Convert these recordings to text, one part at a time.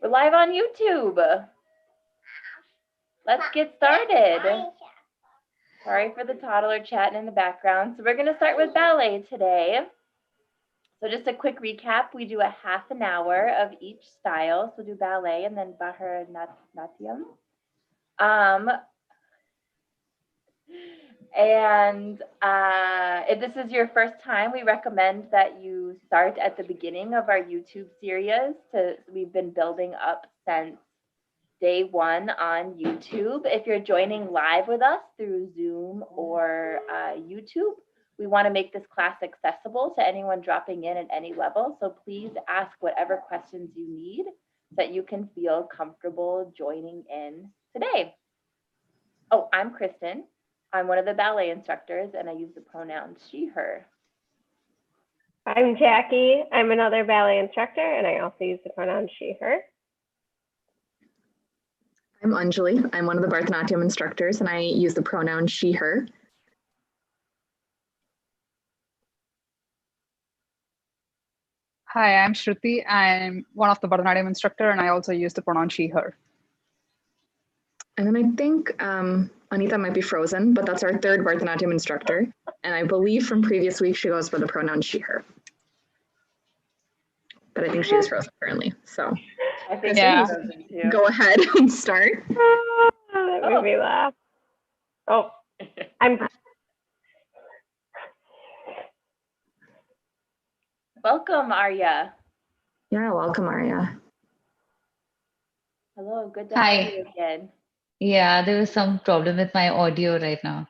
We're live on YouTube. Let's get started. Sorry for the toddler chatting in the background. So we're going to start with ballet today. So just a quick recap. We do a half an hour of each style. So we'll do ballet and then Bharatanatyam. If this is your first time, we recommend that you start at the beginning of our YouTube series. We've been building up since day one on YouTube. If you're joining live with us through Zoom or YouTube, we want to make this class accessible to anyone dropping in at any level. So please ask whatever questions you need so that you can feel comfortable joining in today. Oh, I'm Kristen. I'm one of the ballet instructors and I use the pronouns she, her. I'm Jackie. I'm another ballet instructor and I also use the pronouns she, her. I'm Anjali. I'm one of the Bharatanatyam instructors and I use the pronoun she, her. Hi, I'm Shruti. I'm one of the Bharatanatyam instructor and I also use the pronoun she, her. And then I think Anita might be frozen, but that's our third Bharatanatyam instructor. And I believe from previous weeks, she goes for the pronoun she, her. But I think she is frozen currently. So I think go ahead and start. That made me laugh. Oh, Welcome, Arya. Yeah, welcome, Arya. Hello, good to have you again. Yeah, there was some problem with my audio right now.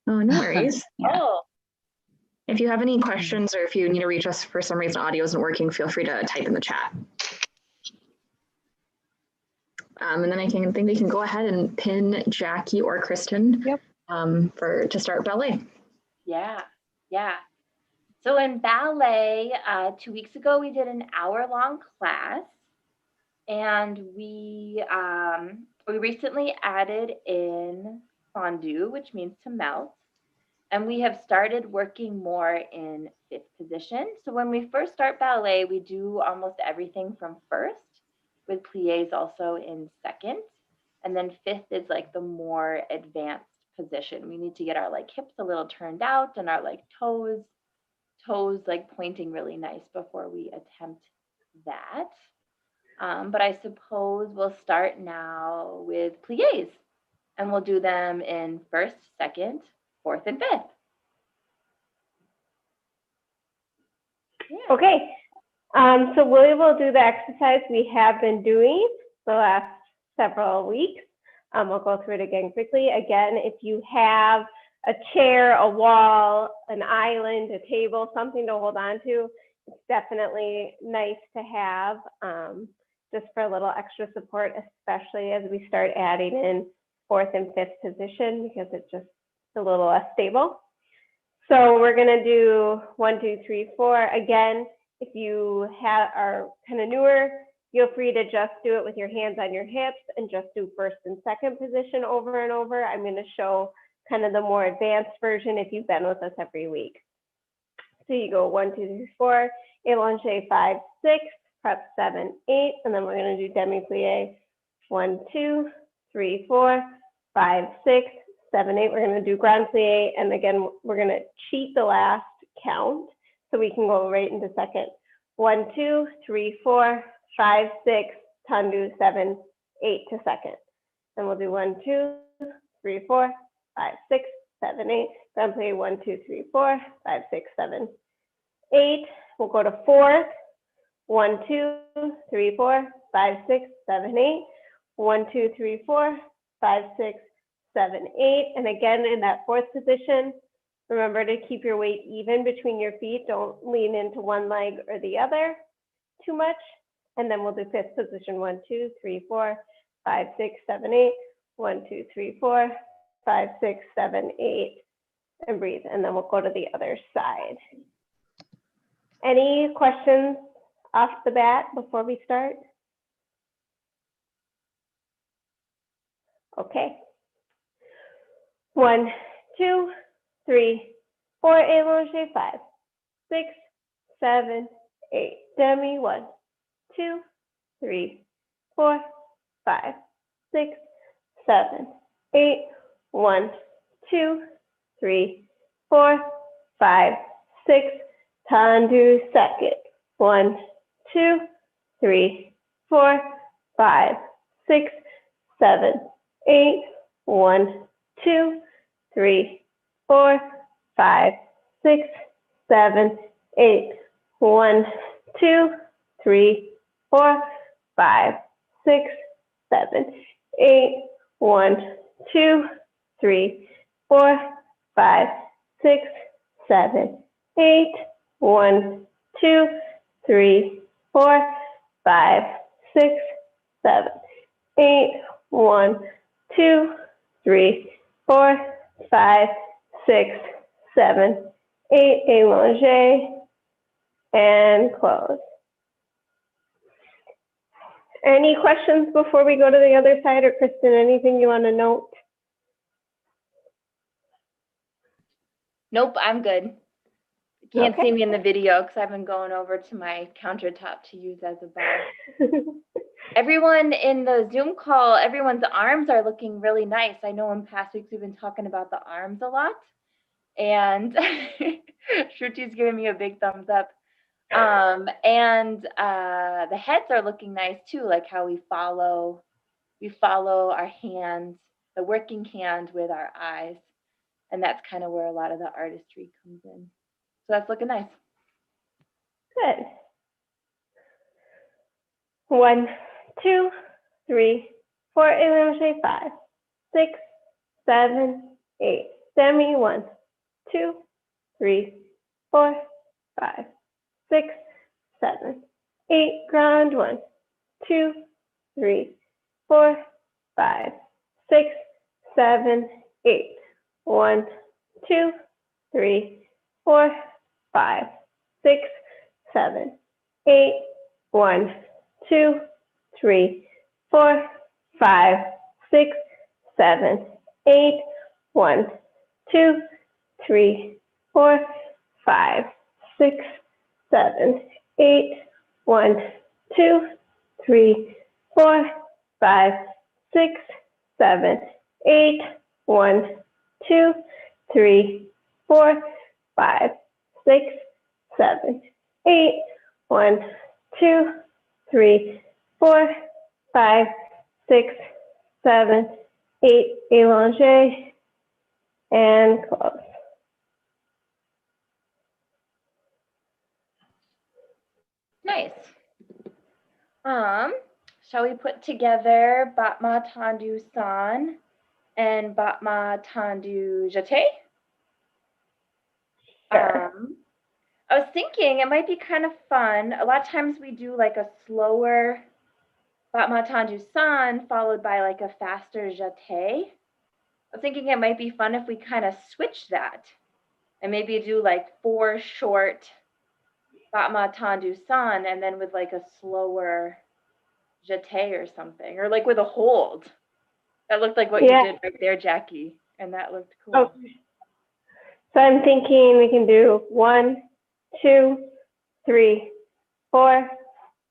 Oh, no worries. Yeah. Oh, If you have any questions or if you need to reach us for some reason audio isn't working, feel free to type in the chat. And then I think we can go ahead and pin Jackie or Kristen to start ballet. yeah. So in ballet, 2 weeks ago, we did an hour-long class. And we recently added in Fondue, which means to melt. And we have started working more in fifth position. So when we first start ballet, we do almost everything from first, with pliés also in second. And then fifth is like the more advanced position. We need to get our like hips a little turned out and our like toes like pointing really nice before we attempt that. But I suppose we'll start now with pliés, and we'll do them in first, second, fourth, and fifth. Yeah. Okay. So we will do the exercise we have been doing the last several weeks. We'll go through it again quickly. Again, if you have a chair, a wall, an island, a table, something to hold on to, it's definitely nice to have. Just for a little extra support, especially as we start adding in fourth and fifth position because it's just a little less stable. So we're gonna do 1, 2, 3, 4. Again, if you are kind of newer, feel free to just do it with your hands on your hips and just do first and second position over and over. I'm gonna show kind of the more advanced version if you've been with us every week. So you go 1, 2, 3, 4, allongé 5, 6, prep 7, 8, and then we're going to do demi-plie 1, 2, 3, 4, 5, 6, 7, 8. We're going to do grand plie, and again, we're going to cheat the last count so we can go right into second. 1, 2, 3, 4, 5, 6, tendu 7, 8 to second. Then we'll do 1, 2, 3, 4, 5, 6, 7, 8. Grand plie 1, 2, 3, 4, 5, 6, 7, 8. We'll go to fourth. 1, 2, 3, 4, 5, 6, 7, 8. 1, 2, 3, 4, 5, 6, 7, 8. And again, in that fourth position, remember to keep your weight even between your feet. Don't lean into one leg or the other too much. And then we'll do fifth position. 1, 2, 3, 4, 5, 6, 7, 8. 1, 2, 3, 4, 5, 6, 7, 8. And breathe. And then we'll go to the other side. Any questions off the bat before we start? Okay. 1, 2, 3, 4, allongé 5, 6, 7, 8. Demi 1, 2, 3, 4. 4, 5, 6, 7, 8. 1, 2, 3, 4, 5, 6. Tendu second. 1, 2, 3, 4, 5, 6, 7, 8. 1, 2, 3, 4, 5, 6, 7, 8. 1, 2, 3, 4, 5, 6, 7, 8. 1, 2, 3, 4, 5, 6, 7, 8. 1, 2, 3, 4, 5, 6, 7, 8. 1, 2, 3, 4, 5, 6, 7, 8. Allongé and close. Any questions before we go to the other side, or Kristen, anything you want to note? Nope, I'm good. You can't Okay. see me in the video because I've been going over to my countertop to use as a bar. Everyone in the Zoom call, everyone's arms are looking really nice. I know in past weeks we've been talking about the arms a lot, and Shruti's giving me a big thumbs up. And the heads are looking nice too, like how we follow our hands, the working hand with our eyes, and that's kind of where a lot of the artistry comes in. So that's looking nice. Good. 1, 2, 3, 4. Allongé. 5, 6, 7, 8. Demi. 1, 2, 3, 4, 5, 6, 7, 8. Grand. 1, 2, 3, 4, 5, 6, 7, 8. 1, 2, 3, 4, 5, 6, 7, 8. 1, 2, 3, 4, 5, 6, 7, 8. 1, 2, 3, 4, 5, 6, 7, 8. 1, 2, 3, 4, 5, 6, 7, 8. 1, 2, 3, 4, 5, 6, 7, 8. 1, 2, 3, 4, 5, 6, 7, 8. Allongé and close. Nice. Shall we put together Batma Tendu San and Batma Tendu Jeté? Sure. I was thinking it might be kind of fun. A lot of times we do like a slower Batma Tendu San followed by like a faster Jeté. I was thinking it might be fun if we kind of switch that and maybe do like 4 short Batma Tendu San and then with like a slower Jeté or something, or like with a hold. That looked like what you did right there, Jackie, and that looked cool. Okay. So I'm thinking we can do 1, 2, 3, 4,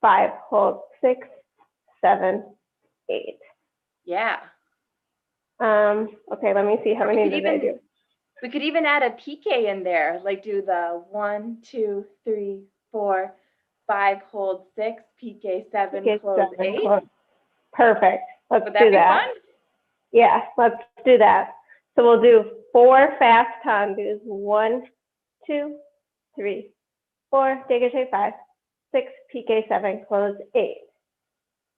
5, hold 6, 7, 8. Yeah. Okay, let me see how many did I do. We could even add a piqué in there, like do the 1, 2, 3, 4, 5, hold 6, piqué 7, Okay, close 7, 8. close. Perfect. Let's Would that do be that. fun? Yeah, let's do that. So we'll do 4 fast tendus. 1, 2, 3, 4, dégagé 5, 6, piqué 7, close 8.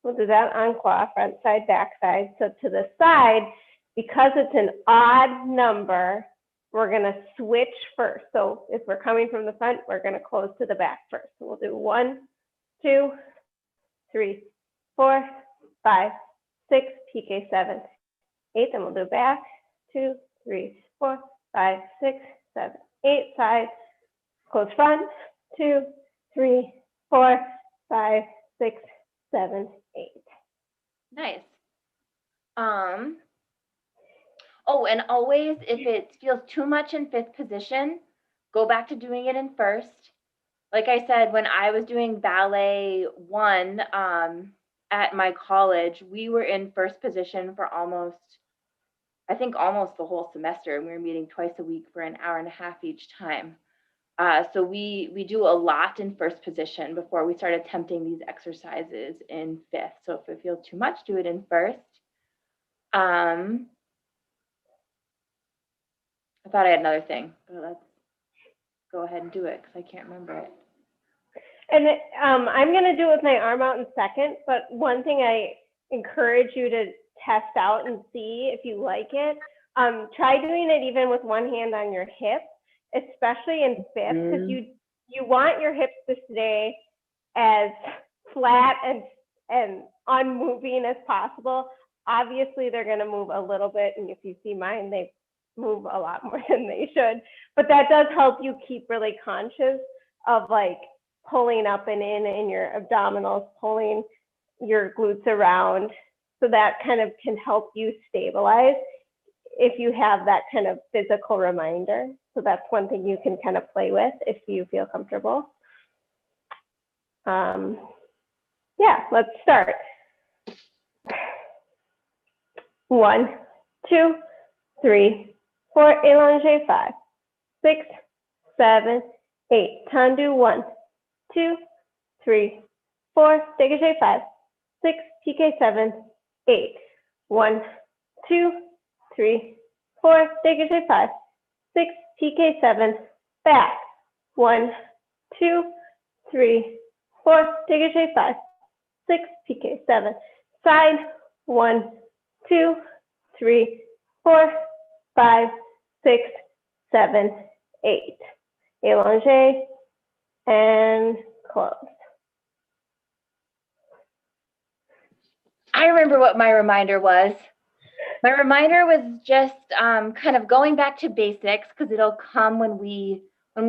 We'll do that en croix, front side, back side. So to the side, because it's an odd number, we're going to switch first. So if we're coming from the front, we're going to close to the back first. So we'll do 1, 2, 3, 4, 5, 6, piqué 7, 8. Then we'll do back, 2, 3, 4, 5, 6, 7, 8. Side, close front, 2, 3, 4, 5, 6, 7, 8. Nice. Oh, and always, if it feels too much in 5th position, go back to doing it in 1st. Like I said, when I was doing ballet 1, I at my college, we were in first position for almost the whole semester, and we were meeting twice a week for an hour and a half each time. So we do a lot in first position before we start attempting these exercises in fifth. So if it feels too much, do it in first. I thought I had another thing, but let's go ahead and do it because I can't remember it. And I'm going to do it with my arm out in second, but one thing I encourage you to test out and see if you like it, try doing it even with one hand on your hip, especially in fifth, because you want your hips to stay as flat and unmoving as possible. Obviously, they're going to move a little bit, and if you see mine, they move a lot more than they should. But that does help you keep really conscious of like pulling up and in your abdominals, pulling your glutes around. So that kind of can help you stabilize if you have that kind of physical reminder. So that's one thing you can kind of play with if you feel comfortable. Yeah, let's start. 1, 2, 3, 4, allongé 5, 6, 7, 8, tendu 1, 2, 3, 4, dégagé 5, 6, piqué 7, 8, 1, 2, 3, 4, dégagé 5, 6, piqué 7, back, 1, 2, 3, 4, dégagé 5, 6, piqué 7, side, 1, 2, 3, 4, 5, 6, 7, 8. Allongé and close. I remember what my reminder was. My reminder was just kind of going back to basics because it'll come when we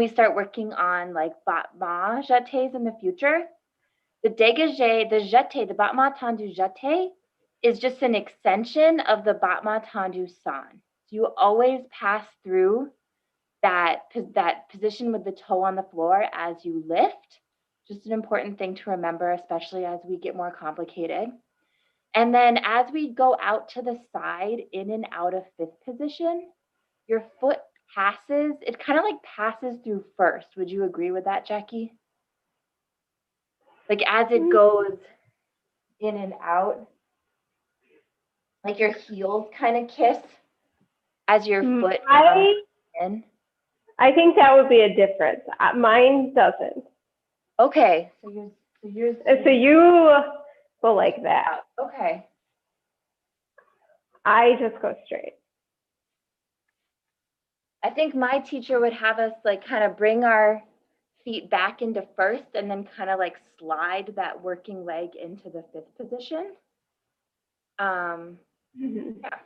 start working on like battement jetés in the future. The dégagé, the jeté, the battement tendu jeté is just an extension of the battement tendu san. So you always pass through that position with the toe on the floor as you lift. Just an important thing to remember, especially as we get more complicated. And then as we go out to the side, in and out of fifth position, your foot passes, it kind of like passes through first. Would you agree with that, Jackie? Like as it goes in and out, like your heels kind of kiss as your foot comes in. I think that would be a difference. Mine doesn't. Okay, so yours. So you go like that. Okay. I just go straight. I think my teacher would have us like kind of bring our feet back into first and then kind of like slide that working leg into the fifth position. Yeah.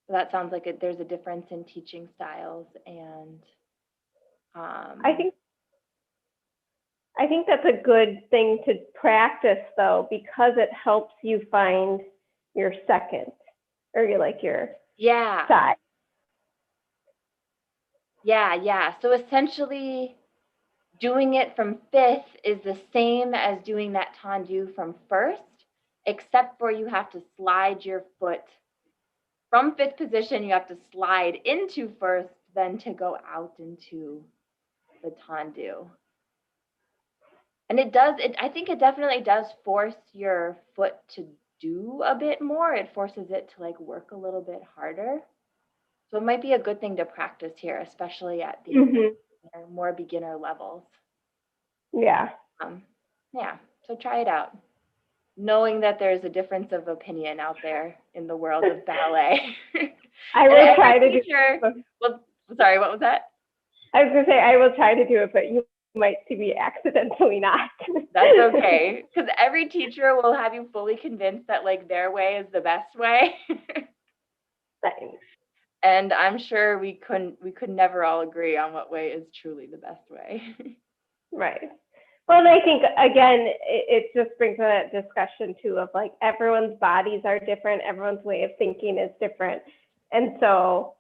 So that sounds like there's a difference in teaching styles and I think that's a good thing to practice though, because it helps you find your second or your side. Yeah. So essentially doing it from fifth is the same as doing that tendu from first, except for you have to slide your foot from fifth position, you have to slide into first, then to go out into the tendu. And I think it definitely does force your foot to do a bit more. It forces it to like work a little bit harder. So it might be a good thing to practice here, especially at the more beginner levels. Yeah. Yeah, so try it out. Knowing that there's a difference of opinion out there in the world of ballet. I will try to do it. Well, sorry, what was that? I was going to say, I will try to do it, but you might see me accidentally not. That's okay, because every teacher will have you fully convinced that like their way is the best way. Thanks. And I'm sure we could never all agree on what way is truly the best way. Right. Well, and I think, again, it just brings that discussion too of like everyone's bodies are different, everyone's way of thinking is different. And so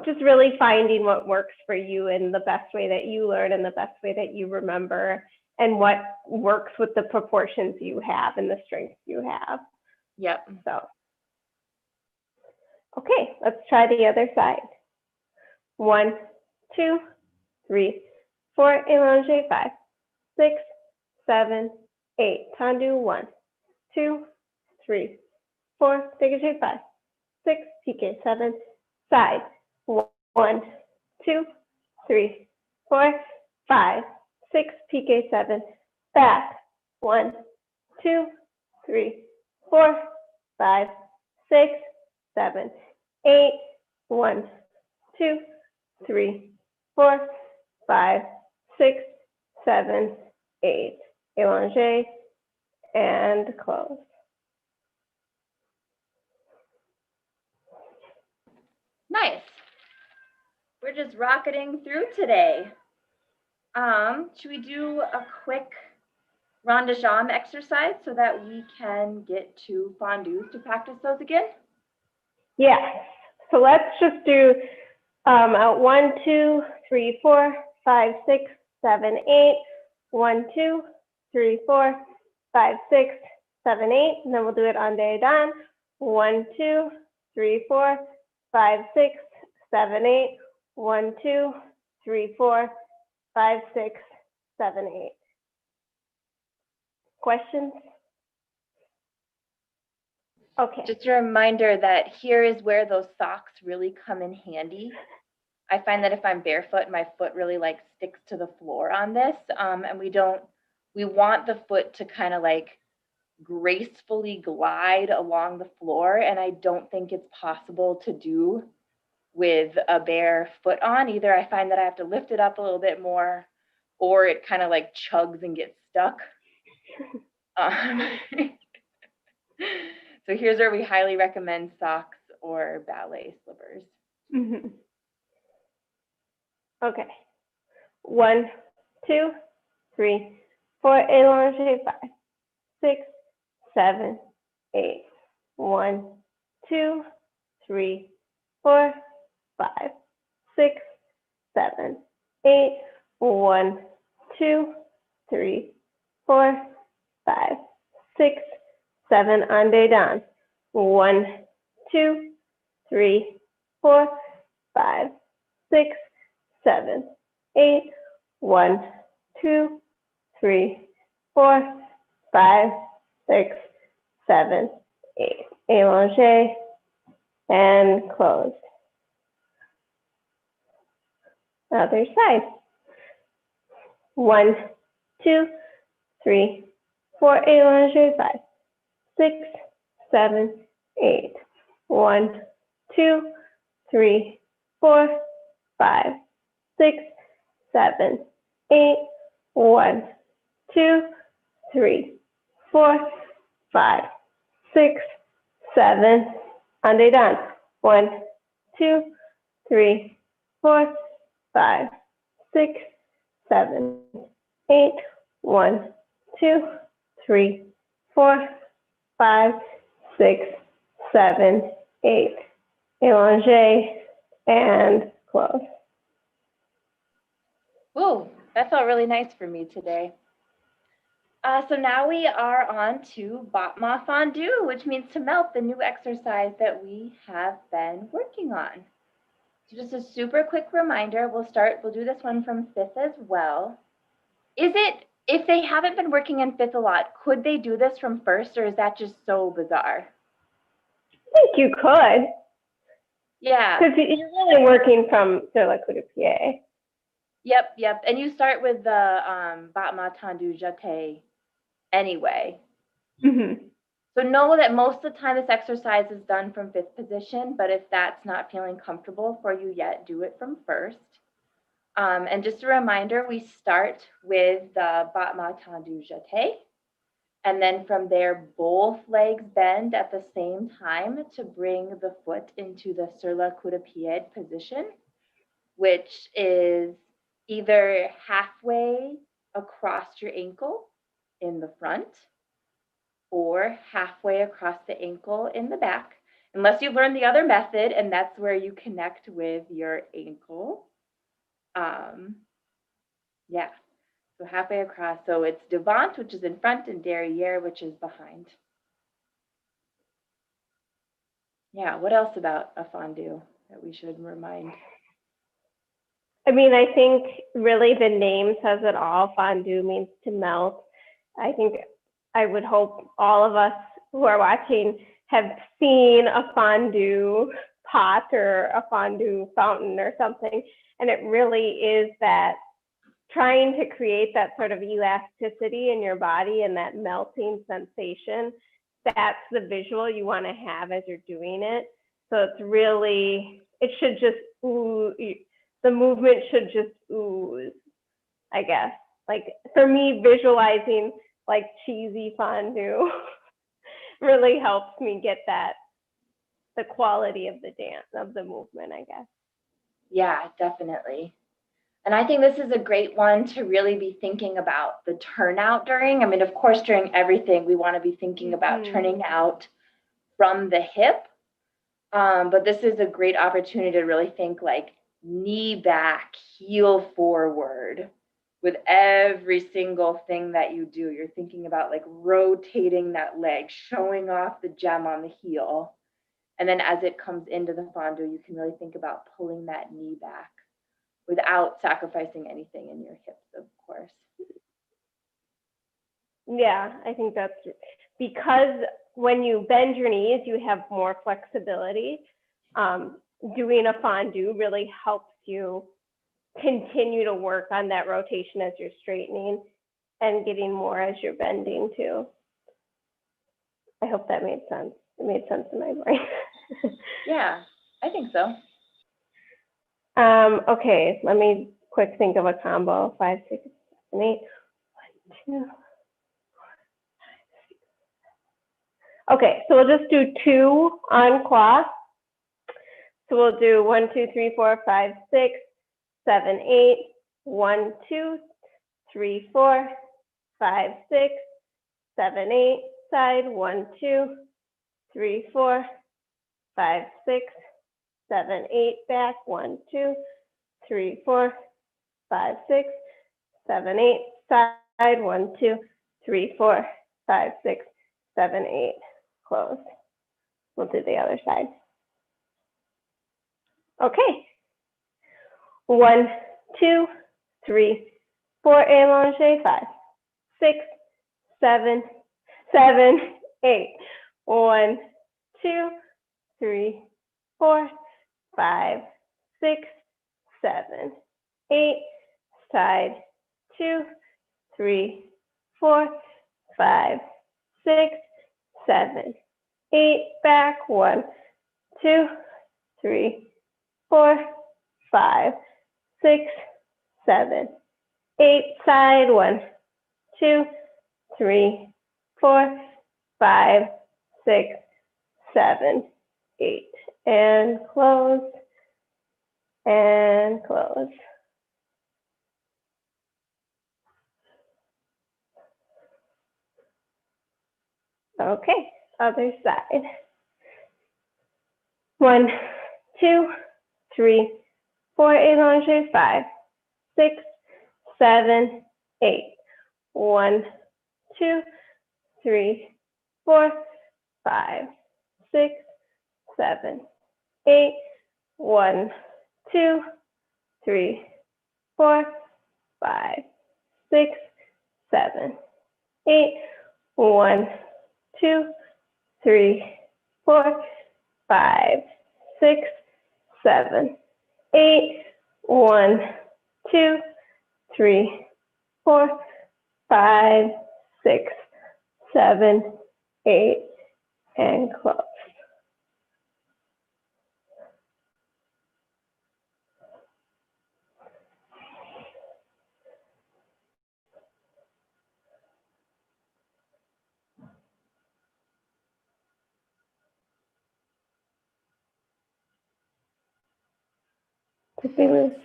just really finding what works for you and the best way that you learn and the best way that you remember. and what works with the proportions you have and the strengths you have. Yep. So, okay, let's try the other side. 1, 2, 3, 4, allongé, 5, 6, 7, 8, tendu, 1, 2, 3, 4, dégagé, 5, 6, piqué, 7, side, 1, 2, 3, 4, 5, 6, piqué, 7, back, 1, 2, 3, 4, 5, 6, 7, 8, 1, 2, 3, 4, 5, 6, 7, 8. Allongé and close. Nice. We're just rocketing through today. Should we do a quick Rhonda Jam exercise so that we can get to fondues to practice those again? Yes. So let's just do 1, 2, 3, 4, 5, 6, 7, 8. 1, 2, 3, 4, 5, 6, 7, 8. And then we'll do it on day done. 1, 2, 3, 4, 5, 6, 7, 8. 1, 2, 3, 4, 5, 6, 7, 8. Questions? Okay. Just a reminder that here is where those socks really come in handy. I find that if I'm barefoot, my foot really like sticks to the floor on this. And we want the foot to kind of like gracefully glide along the floor. And I don't think it's possible to do with a bare foot on. Either I find that I have to lift it up a little bit more, or it kind of like chugs and gets stuck. So here's where we highly recommend socks or ballet slippers. Mm-hmm. Okay. 1, 2, 3, 4, allongé, 5, 6, 7, 8. 1, 2, 3, 4, 5, 6, 7, 8. 1, 2, 3, 4, 5, 6, 7 on day down. 1, 2, 3, 4, 5, 6, 7, 8. 1, 2, 3, 4, 5, 6, 7, 8. Allongé and close. Other side. 1, 2, 3, 4, allongé, 5, 6, 7, 8. 1, 2, 3, 4, 5, 6, 7, 8. 1, 2, 3, 4, 5, 6, 7. On day down. 1, 2, 3, 4, 5, 6, 7, 8. 1, 2, 3, 4, 5, 6, 7, 8. Allongé and close. Whoa, that felt really nice for me today. So now we are on to Battement Fondue, which means to melt, the new exercise that we have been working on. So just a super quick reminder, we'll do this one from fifth as well. If they haven't been working in fifth a lot, could they do this from first, or is that just so bizarre? I think you could. Yeah. Because you're really working from sur la coup de pied. Yep. And you start with the battement tendu jeté anyway. Mm-hmm. So know that most of the time this exercise is done from fifth position, but if that's not feeling comfortable for you yet, do it from first. And just a reminder, we start with the battement tendu jeté, and then from there, both legs bend at the same time to bring the foot into the sur la coup de pied position, which is either halfway across your ankle in the front or halfway across the ankle in the back, unless you've learned the other method, and that's where you connect with your ankle. Yeah. So halfway across. So it's devant, which is in front, and derrière, which is behind. Yeah, what else about a fondue that we should remind? I mean, I think really the name says it all. Fondue means to melt. I think I would hope all of us who are watching have seen a fondue pot or a fondue fountain or something. And it really is that trying to create that sort of elasticity in your body and that melting sensation. That's the visual you want to have as you're doing it. So it's really, it should just ooze, the movement should just ooze, I guess. Like for me, visualizing like cheesy fondue really helps me get that, the quality of the dance, of the movement, I guess. Yeah, definitely. And I think this is a great one to really be thinking about the turnout during. I mean, of course, during everything, we want to be thinking about turning out from the hip. But this is a great opportunity to really think like knee back, heel forward with every single thing that you do. You're thinking about like rotating that leg, showing off the gem on the heel. And then as it comes into the fondue, you can really think about pulling that knee back without sacrificing anything in your hips, of course. Yeah, I think that's because when you bend your knees, you have more flexibility. Doing a fondue really helps you continue to work on that rotation as you're straightening and getting more as you're bending too. I hope that made sense. It made sense in my brain. Yeah, I think so. Okay, let me quick think of a combo. 5, 6, 7, 8. 1, 2. Okay, so we'll just do 2 on cross. So we'll do 1, 2, 3, 4, 5, 6, 7, 8. 1, 2, 3, 4, 5, 6, 7, 8. Side 1, 2, 3, 4, 5, 6, 7, 8. Back 1, 2, 3, 4, 5, 6, 7, 8. Side 1, 2, 3, 4, 5, 6, 7, 8. Close. We'll do the other side. Okay. 1, 2, 3, 4, allongé, 5, 6, 7, 7, 8. 1, 2, 3, 4, 5, 6, 7, 8. Side 2, 3, 4, 5, 6, 7, 8. Back 1, 2, 3, 4, 5, 6, 7, 8. Side 1, 2, 3, 4, 5, 6, 7, 8. And close. And close. Okay, other side. 1, 2, 3, 4, allongé, 5, 6, 7, 8. 1, 2, 3, 4, 5, 6, 7, 8. 1, 2, 3, 4, 5, 6, 7, 8. 1, 2, 3, 4, 5, 6, 7, 8. 1, 2, 3, 4, 5, 6, 7, 8, and close.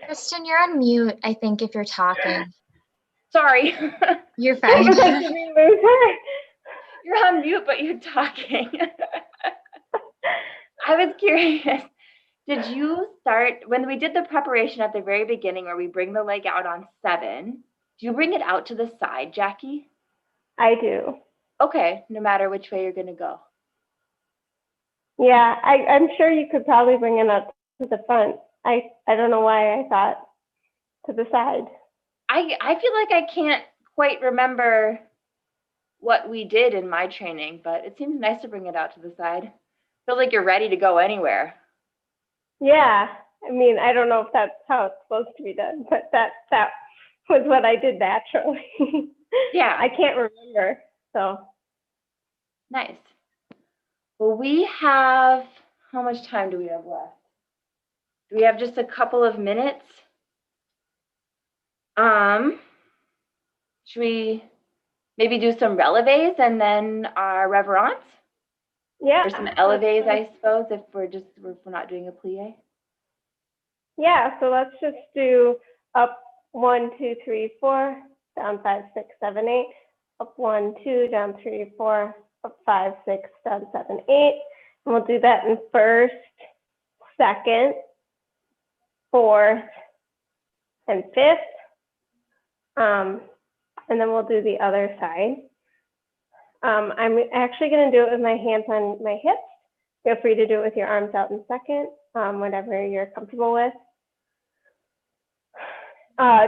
Kristen, you're on mute, I think, if you're talking. Sorry. You're fine. You're on mute, but you're talking. I was curious. Did you start, when we did the preparation at the very beginning where we bring the leg out on 7, Do you bring it out to the side, Jackie? I do. Okay, no matter which way you're gonna go. Yeah, I'm sure you could probably bring it up to the front. I don't know why I thought to the side. I feel like I can't quite remember what we did in my training, but it seems nice to bring it out to the side. Feels like you're ready to go anywhere. Yeah, I mean, I don't know if that's how it's supposed to be done, but that was what I did naturally. Yeah. I can't remember, so. Nice. Well, we have, how much time do we have left? Do we have just a couple of minutes? Should we maybe do some releves and then our reverence? Yeah. Or some eleves, I suppose, if we're not doing a plie. Yeah, so let's just do up 1, 2, 3, 4, down 5, 6, 7, 8, up 1, 2, down 3, 4, up 5, 6, down 7, 8. And we'll do that in first, second, fourth, and fifth. And then we'll do the other side. I'm actually going to do it with my hands on my hips. Feel free to do it with your arms out in second, whatever you're comfortable with.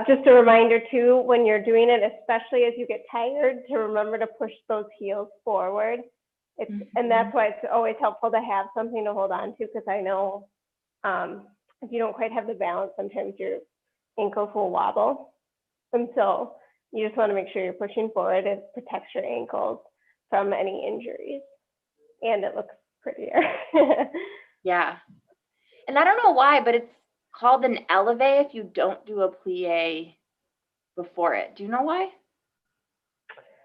Just a reminder too, when you're doing it, especially as you get tired, to remember to push those heels forward. And that's why it's always helpful to have something to hold on to, because I know if you don't quite have the balance, sometimes your ankles will wobble. And so you just want to make sure you're pushing forward. It protects your ankles from any injuries, and it looks prettier. Yeah. And I don't know why, but it's called an eleve if you don't do a plie before it. Do you know why?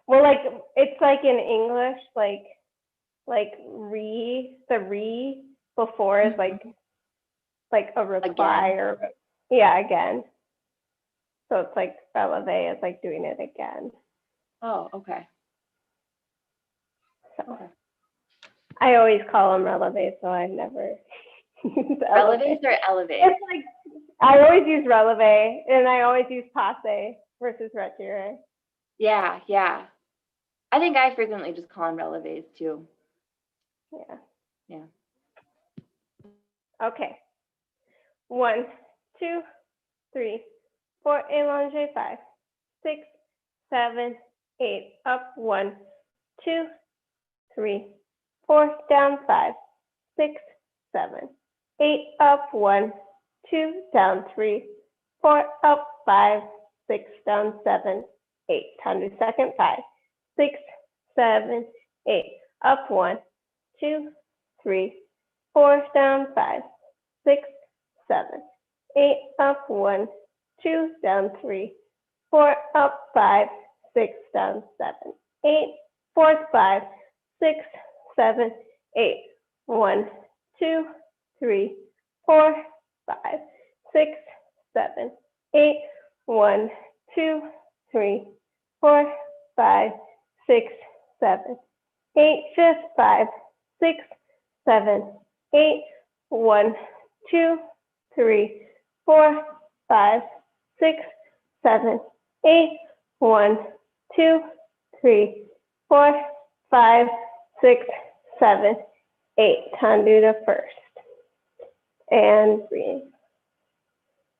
Well, like it's like in English, like the re before is like a reply Again. or yeah, again. So it's like eleve is like doing it again. Oh, okay. So I always call them releve, so I never use Releves or eleves? It's like I always use releve and I always use passe versus retire. Yeah, yeah. I think I frequently just call them releves too. Yeah. Yeah. Okay. 1, 2, 3, 4, allonge, 5, 6, 7, 8, up 1, 2, 3, 4, down 5, 6, 7, 8, up 1, 2, down 3, 4, up 5, 6, down 7, 8. Time to second 5, 6, 7, 8, up 1, 2, 3, 4, down 5, 6, 7, 8, up 1, 2, down 3, 4, up 5, 6, down 7, 8, fourth 5, 6, 7, 8, 1, 2, 3, 4, 5, 6, 7, 8, 1, 2, 3, 4, 5, 6, 7, 8, fifth 5, 6, 7, 8, 1, 2, 3, 4, 5, 6, 7, 8, 1, 2, 3, 4, 5, 6, 7, 8. Undo the first. And breathe.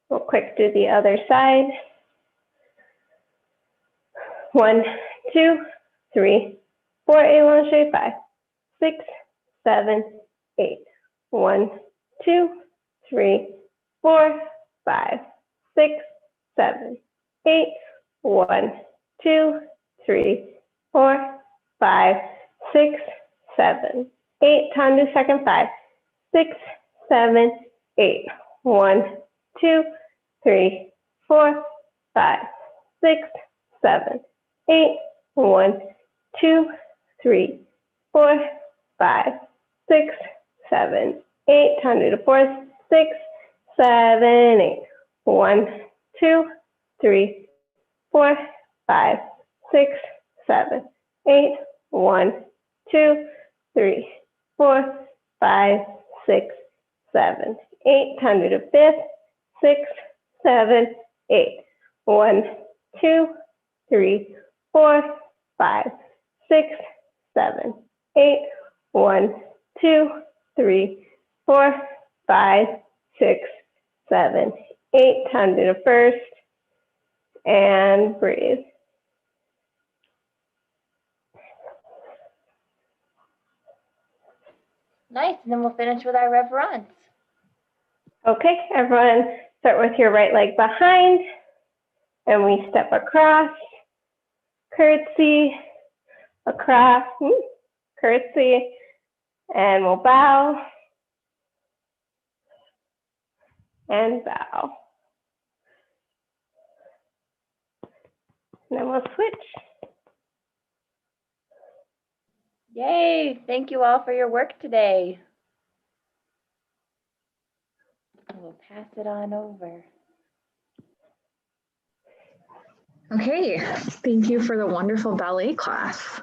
Real quick, do the other side. 1, 2, 3, 4, allonge, 5, 6, 7, 8. 1, 2, 3, 4, 5, 6, 7, 8. 1, 2, 3, 4, 5, 6, 7, 8. Time to second 5, 6, 7, 8. 1, 2, 3, 4, 5, 6, 7, 8. 1, 2, 3, 4, 5, 6, 7, 8. Time to the fourth, 6, 7, 8. 1, 2, 3, 4, 5, 6, 7, 8. 1, 2, 3, 4, 5, 6, 7, 8. Time to the fifth, 6, 7, 8. 1, 2, 3, 4, 5, 6, 7, 8. 1, 2, 3, 4, 5, 6, 7, 8. Time to do the first. And breathe. Nice. And then we'll finish with our reverence. Okay, everyone, start with your right leg behind. And we step across, curtsy, across, curtsy, and we'll bow and bow. And then we'll switch. Yay. Thank you all for your work today. We'll pass it on over. Okay, thank you for the wonderful ballet class.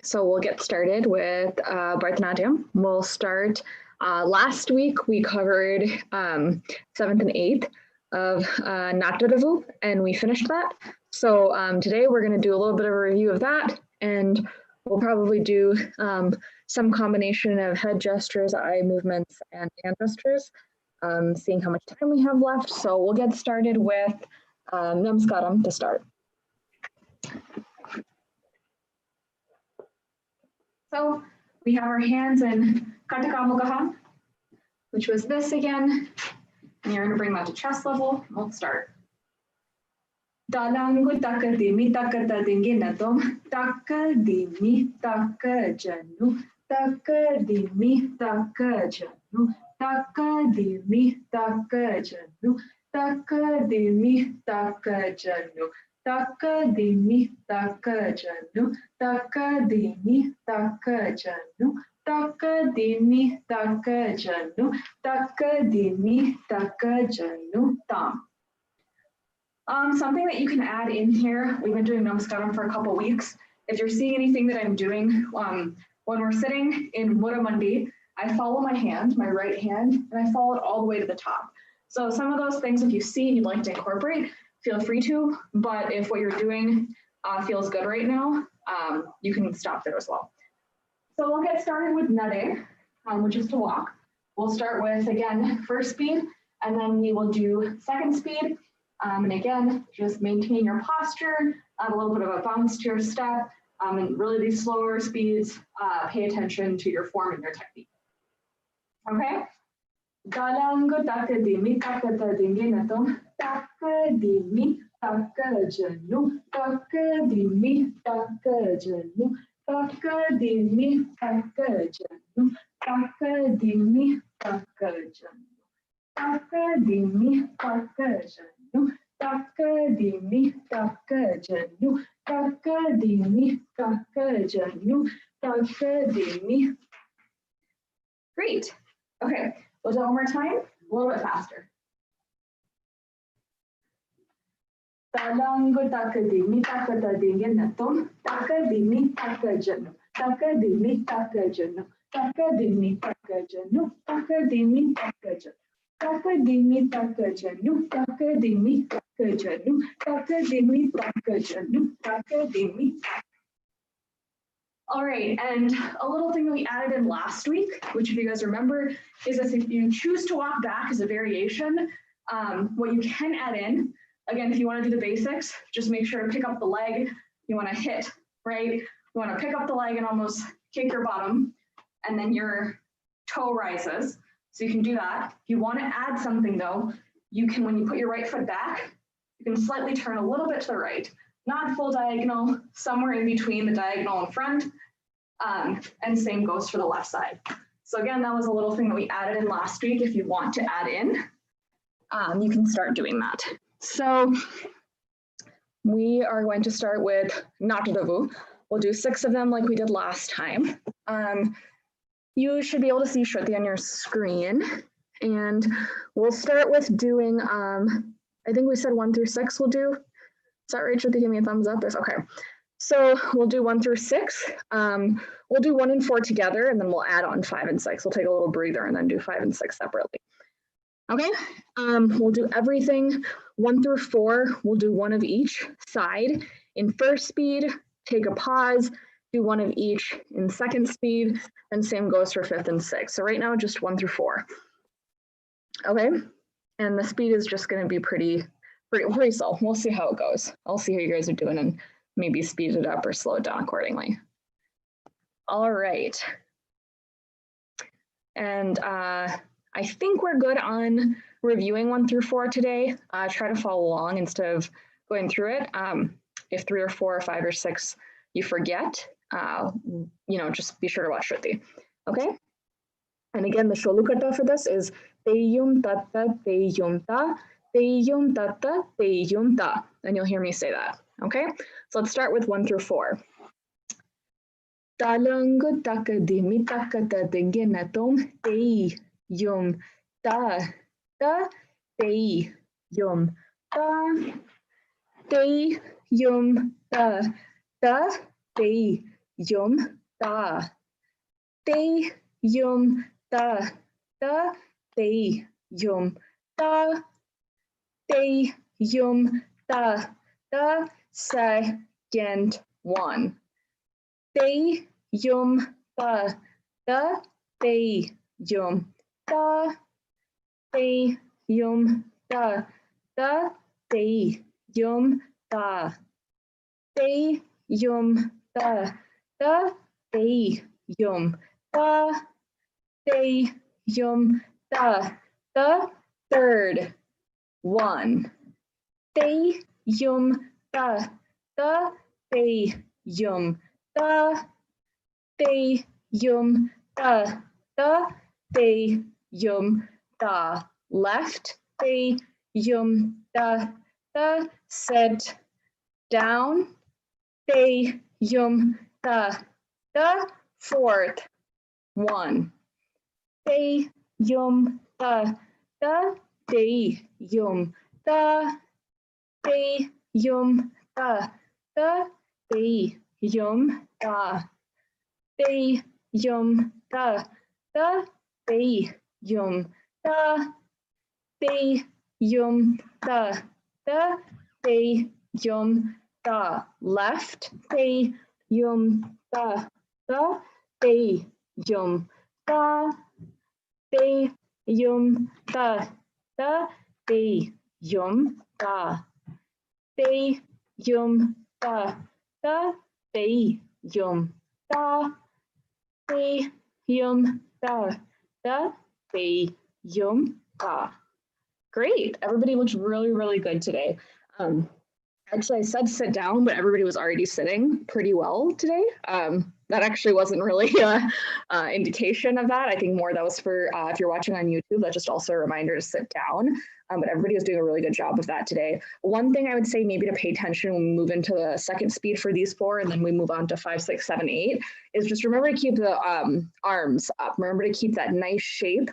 So we'll get started with Bharatanatyam. We'll start, last week we covered 7th and 8th of Nataravu, and we finished that. So today we're gonna do a little bit of a review of that, and we'll probably do some combination of head gestures, eye movements, and hand gestures, seeing how much time we have left. So we'll get started with Namaskaram to start. So we have our hands in Katakamukaha, which was this again. And you're going to bring that to chest level. We'll start. Dalangu takadimi takatadinginatom takadimi takajanu takadimi takajanu takadimi takajanu takadimi takajanu takadimi takajanu takadimi takajanu takadimi takajanu takadimi takajanu tam. Something that you can add in here, we've been doing Namaskaram for a couple weeks. If you're seeing anything that I'm doing, when we're sitting in Muramandi, I follow my hand, my right hand, and I follow it all the way to the top. So some of those things, if you see and you'd like to incorporate, feel free to, but if what you're doing feels good right now, you can stop there as well. So we'll get started with Nade, which is to walk. We'll start with, again, first speed, and then we will do second speed. And again, just maintain your posture, add a little bit of a bounce to your step, and really these slower speeds, pay attention to your form and your technique. Okay? Galango takadimi takatadinginatom takadimi takajanu takadimi takajanu takadimi takajanu takadimi takajanu takadimi takajanu takadimi takajanu takadimi takajanu takadimi. Great. Okay, we'll do it one more time, a little bit faster. Talango takadimi takatadinginatom takadimi takajanu takadimi takajanu takadimi takajanu takadimi takajanu takadimi takajanu takadimi takajanu takadimi takajanu takadimi. All right, and a little thing that we added in last week, which if you guys remember, is that if you choose to walk back as a variation, what you can add in, again, if you want to do the basics, just make sure to pick up the leg. You want to hit, right? You want to pick up the leg and almost kick your bottom, and then your toe rises. So you can do that. If you want to add something though, you can, when you put your right foot back, you can slightly turn a little bit to the right. Not full diagonal, somewhere in between the diagonal and front, and same goes for the left side. So again, that was a little thing that we added in last week. If you want to add in, you can start doing that. So we are going to start with Nataravu. We'll do 6 of them like we did last time. You should be able to see Shruti on your screen, and we'll start with doing, I think we said 1 through 6 we'll do. Is that right, Shruti? Give me a thumbs up. Okay. So we'll do 1 through 6. We'll do 1 and 4 together, and then we'll add on 5 and 6. We'll take a little breather and then do 5 and 6 separately. Okay, we'll do everything 1 through 4. We'll do one of each side. In first speed, take a pause, do one of each in second speed, and same goes for 5th and 6th. So right now, just 1 through 4. Okay, and the speed is just going to be pretty slow. We'll see how it goes. I'll see how you guys are doing and maybe speed it up or slow it down accordingly. All right. And I think we're good on reviewing 1 through 4 today. Try to follow along instead of going through it. If 3 or 4 or 5 or 6 you forget, just be sure to watch Shruti. Okay? And again, the Sholukata for this is Teyum Tatta Teyum Ta, Teyum Tatta Teyum Ta. And you'll hear me say that. Okay? So let's start with 1 through 4. Talangu takadimi takata dengenatom Teyum Ta, Ta Teyum Ta, Teyum Ta, Ta Teyum Ta, Teyum Ta, Ta Teyum Ta, Teyum Ta, Ta. Second one. Teyum Ta, Ta Teyum Ta, Teyum Ta, Ta Teyum Ta, Teyum Ta, Ta Teyum Ta, Teyum Ta, Ta. Third one. Teyum Ta, Ta Teyum Ta, Teyum Ta, Ta Teyum Ta. Left Teyum Ta, Ta. Sit down Teyum Ta, Ta. Fourth one. Teyum Ta, Ta Teyum Ta, Teyum Ta, Ta Teyum Ta, Teyum Ta, Ta Teyum Ta, Teyum Ta, Ta Teyum Ta. Left Teyum Ta, Ta Teyum Ta, Teyum Ta, Ta Teyum Ta, Teyum Ta, Ta Teyum Ta, Teyum Ta, Ta Teyum Ta. Great, everybody looks really, really good today. Actually, I said sit down, but everybody was already sitting pretty well today. That actually wasn't really an indication of that. I think more that was for if you're watching on YouTube, that's just also a reminder to sit down. But everybody was doing a really good job of that today. One thing I would say maybe to pay attention when we move into the second speed for these 4, and then we move on to 5, 6, 7, 8, is just remember to keep the arms up. Remember to keep that nice shape,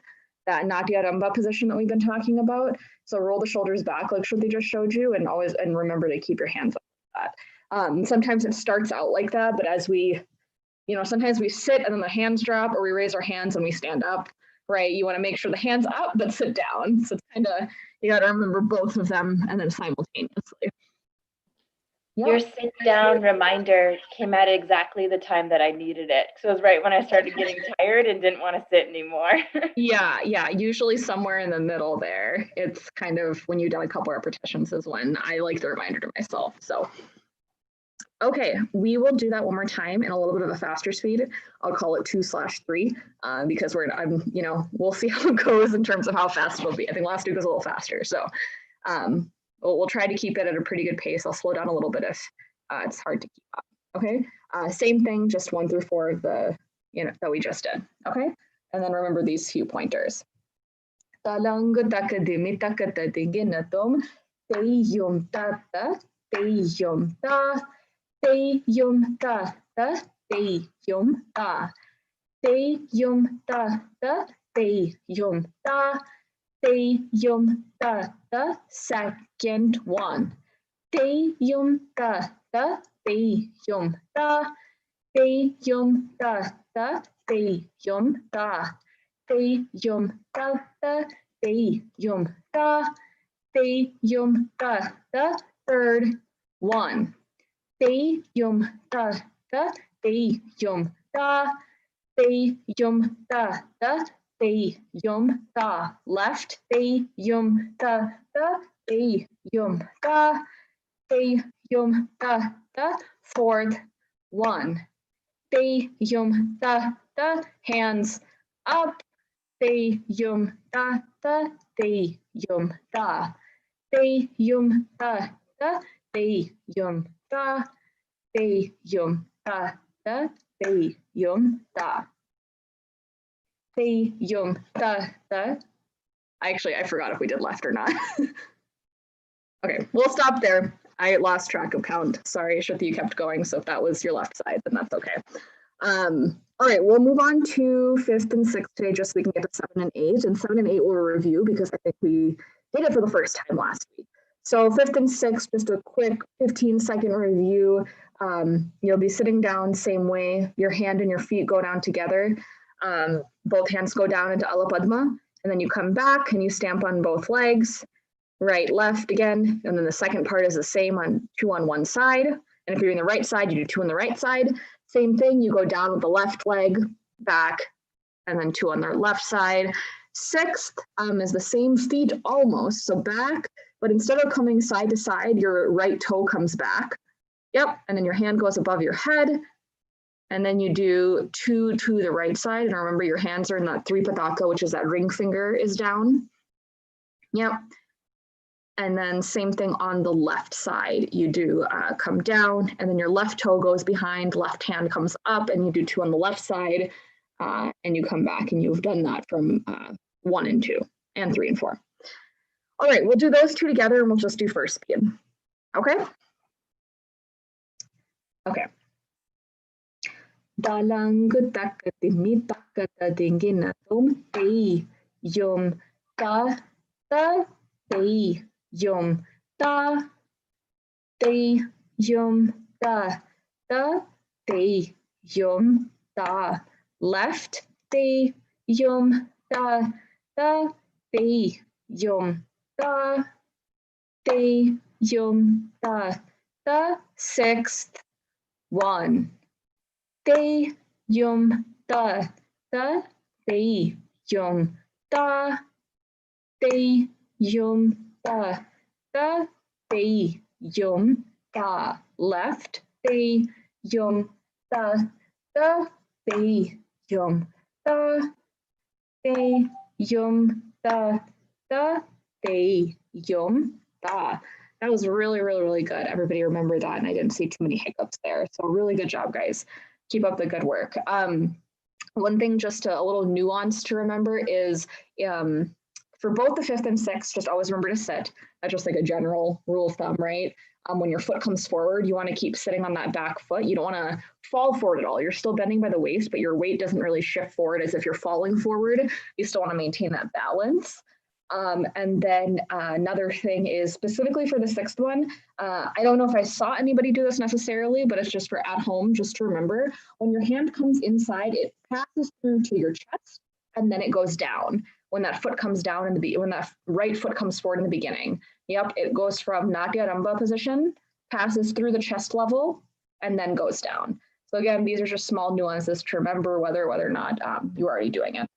that Natya Ramba position that we've been talking about. So roll the shoulders back like Shruti just showed you, and remember to keep your hands up like that. Sometimes it starts out like that, but as we, sometimes we sit and then the hands drop, or we raise our hands and we stand up, right? You want to make sure the hands up, but sit down. So it's kind of, you got to remember both of them and then simultaneously. Yeah. Your sit down reminder came at exactly the time that I needed it. So it was right when I started getting tired and didn't want to sit anymore. Yeah. Usually somewhere in the middle there. It's kind of when you've done a couple repetitions is when I like the reminder to myself. So, okay, we will do that one more time in a little bit of a faster speed. I'll call it 2/3 because we'll see how it goes in terms of how fast it'll be. I think last week was a little faster. So, we'll try to keep it at a pretty good pace. I'll slow down a little bit if it's hard to keep up. Okay, same thing, just 1 through 4 of the that we just did. Okay, and then remember these few pointers. Talangu takadimi takata dingenatom teyum tata teyum ta teyum tata teyum ta teyum tata teyum ta teyum tata. Second one. Teyum tata teyum ta teyum tata teyum ta teyum tata Te yum da. Te yum da. The third one. Te yum da. The te yum da. Te yum da. The te yum da. Left. Te yum da. The te yum da. Te yum da. The fourth one. Te yum da. The hands up. Te yum da. The te yum da. Te yum da. The te yum da. Te yum da. The te yum da. Te yum da. The. Actually, I forgot if we did left or not. Okay, we'll stop there. I lost track of count. Sorry, Shruti, you kept going. So if that was your left side, then that's okay. All right, we'll move on to 5th and 6th today, just so we can get to 7 and 8. And 7 and 8 we'll review because I think we did it for the first time last week. So 5th and 6th, just a quick 15-second review. You'll be sitting down same way. Your hand and your feet go down together. Both hands go down into Ala Padma, and then you come back and you stamp on both legs. Right, left again, and then the second part is the same on 2 on one side. And if you're in the right side, you do 2 on the right side. Same thing, you go down with the left leg, back, and then 2 on the left side. 6th is the same feet almost, so back, but instead of coming side to side, your right toe comes back. Yep, and then your hand goes above your head, and then you do 2 to the right side, and remember your hands are in that 3 pataka, which is that ring finger is down. Yep. And then same thing on the left side, you do come down, and then your left toe goes behind, left hand comes up, and you do 2 on the left side, and you come back, and you've done that from 1 and 2, and 3 and 4. All right, we'll do those 2 together, and we'll just do first speed. Okay? Okay. Dalang takatimi takata dinginatum te yum ta ta te yum da te yum da te yum da left te yum da te yum da te yum da 6th one te yum da te yum da te yum da te yum da left te yum da te yum da te yum da te yum da. That was really, really, really good. Everybody remember that, and I didn't see too many hiccups there. So really good job, guys. Keep up the good work. One thing, just a little nuance to remember is for both the 5th and 6th, just always remember to sit. That's just like a general rule of thumb, right? When your foot comes forward, you want to keep sitting on that back foot. You don't want to fall forward at all. You're still bending by the waist, but your weight doesn't really shift forward as if you're falling forward. You still want to maintain that balance. And then another thing is specifically for the 6th one, I don't know if I saw anybody do this necessarily, but it's just for at home, just to remember, when your hand comes inside, it passes through to your chest and then it goes down. When that foot comes down when that right foot comes forward in the beginning. Yep, it goes from Natya Ramba position, passes through the chest level, and then goes down. So again, these are just small nuances to remember whether or not you're already doing it.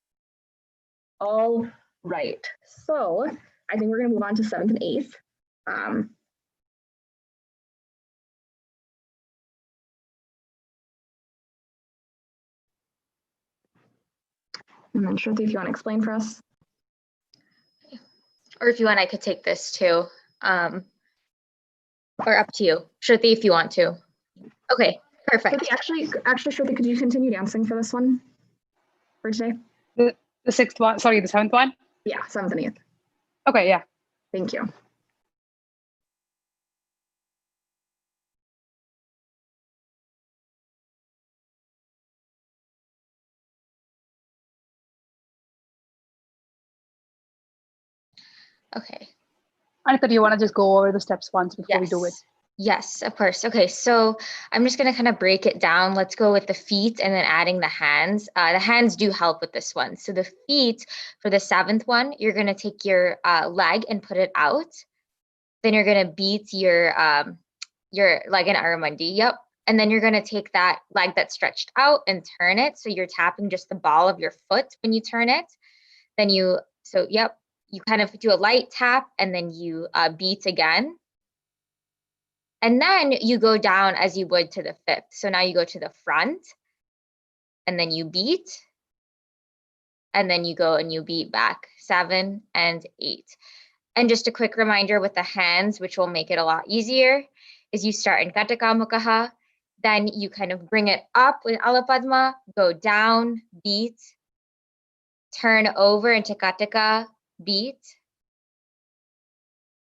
All right, so I think we're going to move on to 7th and 8th. And then Shruti, if you want to explain for us. Or if you want, I could take this too. Or up to you. Shruti, if you want to. Okay, perfect. Shruti, actually, Shruti, could you continue dancing for this one for today? The 6th one, sorry, the 7th one? Yeah, 7th and 8th. Okay, yeah. Thank you. Okay. Anika, do you want to just go over the steps once before we do it? Yes, of course. Okay, so I'm just going to kind of break it down. Let's go with the feet and then adding the hands. The hands do help with this one. So the feet, for the 7th one, you're going to take your leg and put it out. Then you're going to beat your leg in Aramundi. Yep. And then you're going to take that leg that's stretched out and turn it. So you're tapping just the ball of your foot when you turn it. Then you kind of do a light tap and then you beat again. And then you go down as you would to the 5th. So now you go to the front and then you beat. And then you go and you beat back 7 and 8. And just a quick reminder with the hands, which will make it a lot easier, is you start in Kataka Mukha, then you kind of bring it up with Alapadma, go down, beat, turn over into Kataka, beat,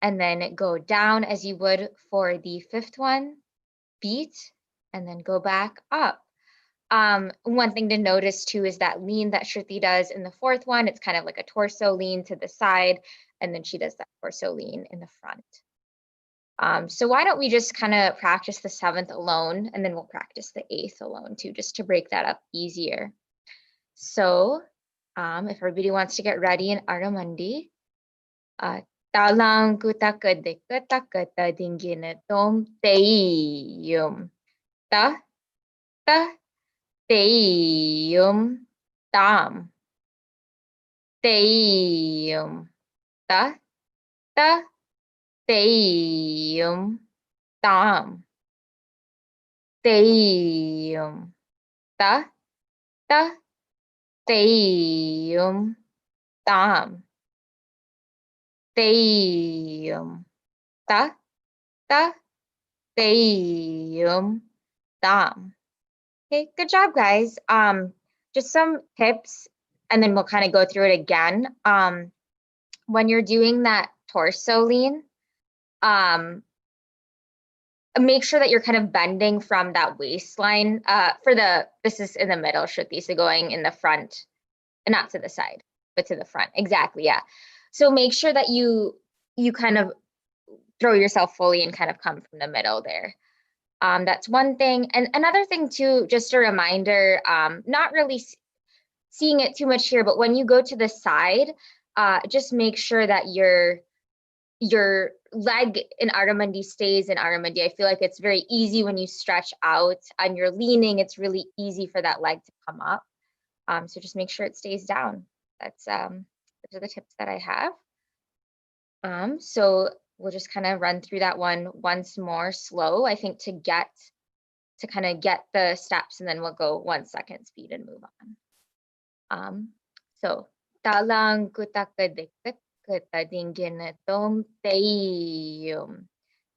and then go down as you would for the 5th one, beat, and then go back up. One thing to notice too is that lean that Shruti does in the 4th one. It's kind of like a torso lean to the side, and then she does that torso lean in the front. So why don't we just kind of practice the 7th alone, and then we'll practice the 8th alone too, just to break that up easier. So if everybody wants to get ready in Aramundi, talang kutaka dekata dinginatom teiyum ta ta teiyum tam teiyum ta ta teiyum tam teiyum ta ta teiyum tam teiyum ta ta teiyum tam. Okay, good job, guys. Just some tips, and then we'll kind of go through it again. When you're doing that torso lean, make sure that you're kind of bending from that waistline. This is in the middle, Shruti, so going in the front, not to the side, but to the front. Exactly, yeah. So make sure that you kind of throw yourself fully and kind of come from the middle there. That's one thing. And another thing too, just a reminder, not really seeing it too much here, but when you go to the side, just make sure that your leg in Aramundi stays in Aramundi. I feel like it's very easy when you stretch out and you're leaning, it's really easy for that leg to come up. So just make sure it stays down. Those are the tips that I have. So we'll just kind of run through that one once more slow, I think, to kind of get the steps, and then we'll go 1 second speed and move on. So talang kutaka dekka kata dingina tom teiyum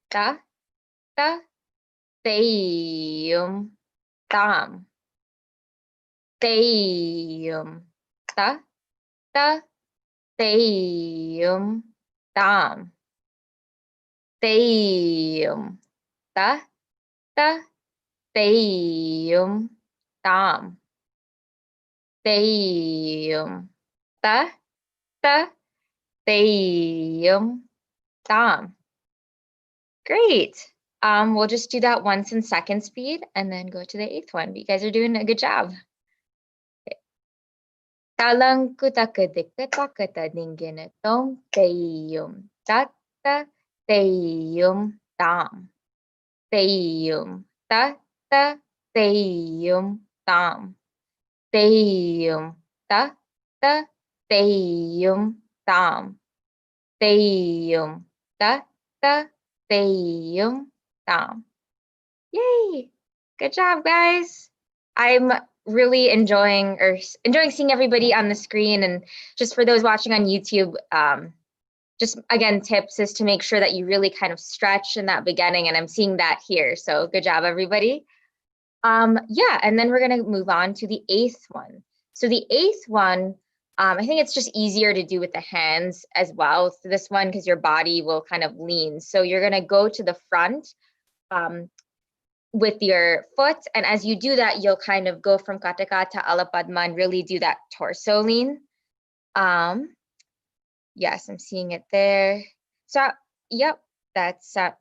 ta ta teiyum tam teiyum ta ta teiyum tam teiyum ta ta teiyum tam teiyum ta ta teiyum tam. Great. We'll just do that once in second speed and then go to the 8th one. You guys are doing a good job. Talang kutaka dekata dingina tom teiyum ta ta teiyum tam teiyum ta ta teiyum tam teiyum ta ta teiyum tam teiyum ta ta teiyum tam. Yay! Good job, guys. I'm really enjoying seeing everybody on the screen, and just for those watching on YouTube, just again, tips is to make sure that you really kind of stretch in that beginning, and I'm seeing that here. So good job, everybody. Yeah, and then we're gonna move on to the 8th one. So the 8th one, I think it's just easier to do with the hands as well. So this one, because your body will kind of lean. So you're gonna go to the front with your foot, and as you do that, you'll kind of go from Kataka to Alapadma and really do that torso lean. Yes, I'm seeing it there. So, yep,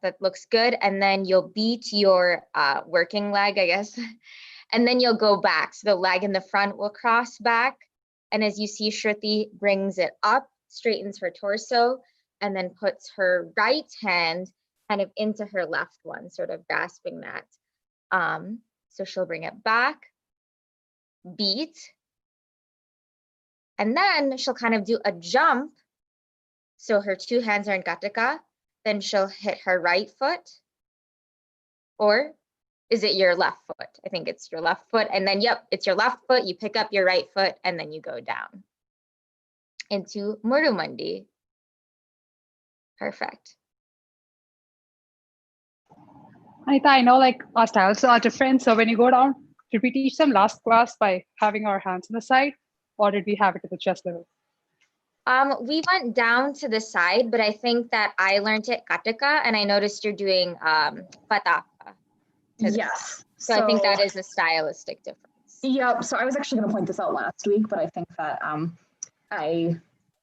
that looks good. And then you'll beat your working leg, I guess. And then you'll go back. So the leg in the front will cross back. And as you see, Shruti brings it up, straightens her torso, and then puts her right hand kind of into her left one, sort of grasping that. So she'll bring it back, beat, and then she'll kind of do a jump. So her two hands are in Gataka, then she'll hit her right foot, or is it your left foot? I think it's your left foot, and then, yep, it's your left foot, you pick up your right foot, and then you go down into Murumandi. Perfect. Anita, I know like our styles are different. So when you go down, did we teach them last class by having our hands on the side, or did we have it at the chest level? We went down to the side, but I think that I learned it Kataka, and I noticed you're doing Pataka. Yes. So I think that is a stylistic difference. Yep. So I was actually going to point this out last week, but I think that I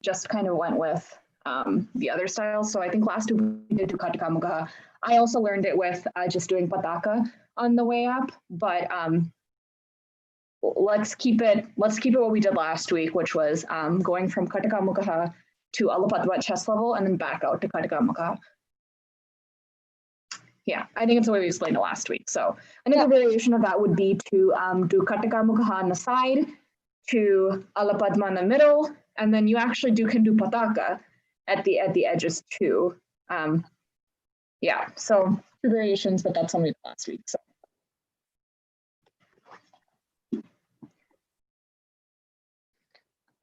just kind of went with the other styles. So I think last week we did do Kataka Mugaha. I also learned it with just doing Pataka on the way up, but let's keep it what we did last week, which was going from Kataka Mugaha to Alapatwa chest level and then back out to Kataka Mugaha. Yeah, I think it's the way we explained it last week. So another variation of that would be to do Kataka Mugaha on the side, to Alapadma in the middle, and then you actually can do Pataka at the edges too. Yeah, so two variations, but that's only last week. So.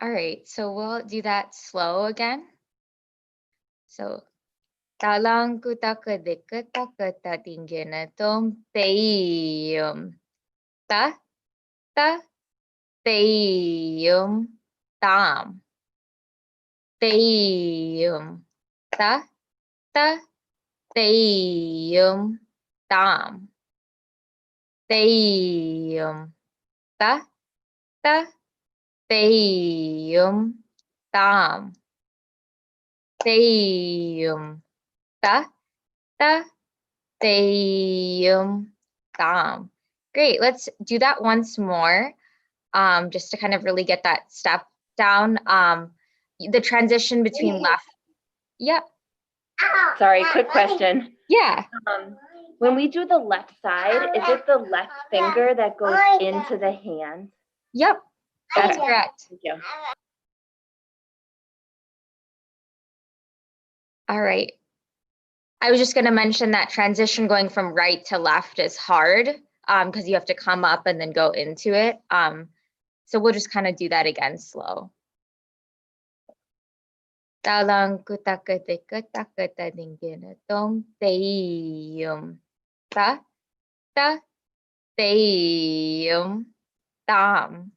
All right, so we'll do that slow again. So talang kutaka dekataka ta tingena tom teum ta teum tam teum ta teum tam teum ta teum tam teum ta teum tam. Great, let's do that once more, just to kind of really get that step down. The transition between left. Yep. Sorry, quick question. Yeah. When we do the left side, is it the left finger that goes into the hand? Yep, that's correct. Thank you. All right. I was just going to mention that transition going from right to left is hard because you have to come up and then go into it. So we'll just kind of do that again slow. Talang kutaka dekataka ta dingena tom teum ta teum tam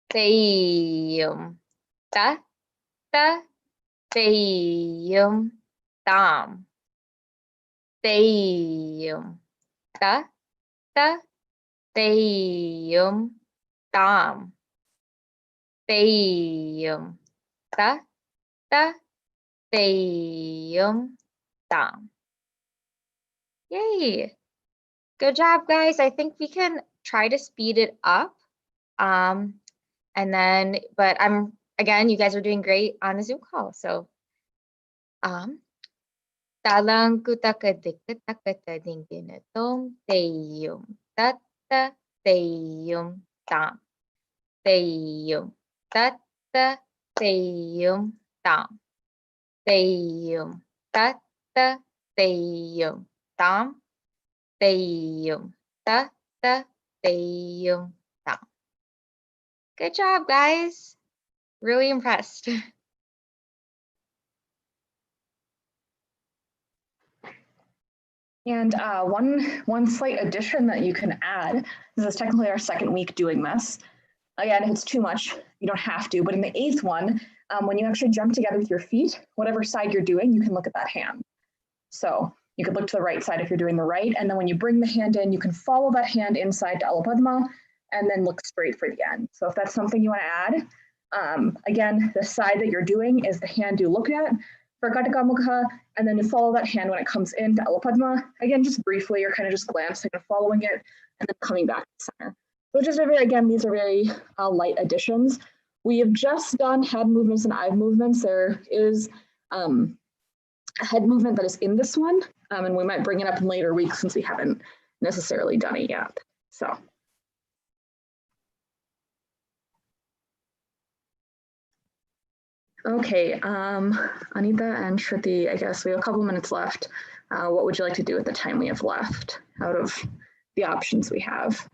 teum ta teum tam teum ta teum tam teum ta teum tam. Yay. Good job, guys. I think we can try to speed it up. And then, but again, you guys are doing great on a Zoom call. So talang kutaka dekataka ta dingena tom teum ta teum tam teum ta teum tam teum ta teum tam teum ta teum tam. Good job, guys. Really impressed. And one slight addition that you can add, this is technically our second week doing this. Again, if it's too much, you don't have to, but in the 8th one, when you actually jump together with your feet, whatever side you're doing, you can look at that hand. So you could look to the right side if you're doing the right, and then when you bring the hand in, you can follow that hand inside to Alapadma, and then look straight for the end. So if that's something you want to add, again, the side that you're doing is the hand you look at, for Kataka Mukha, and then you follow that hand when it comes into Alapadma. Again, just briefly, you're kind of just glancing and following it, and then coming back to the center. So just very, again, these are very light additions. We have just done head movements and eye movements. There is a head movement that is in this one, and we might bring it up in later weeks since we haven't necessarily done it yet. So. Okay, Anita and Shruti, I guess we have a couple minutes left. What would you like to do with the time we have left out of the options we have?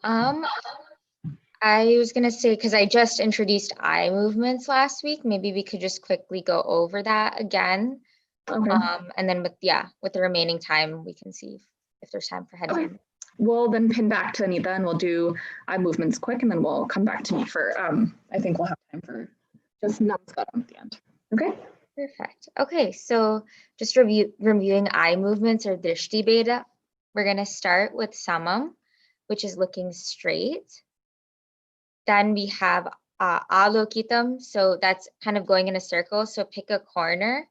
I was gonna say, because I just introduced eye movements last week, maybe we could just quickly go over that again. Okay. And then with the remaining time, we can see if there's time for head movement. We'll then pin back to Anita and we'll do eye movements quick, and then we'll come back to me for, I think we'll have time for just Namaskaram at the end. Okay. Perfect. Okay, so just reviewing eye movements or drishti beda. We're gonna start with samam, which is looking straight. Then we have alokitam, so that's kind of going in a circle. So pick a corner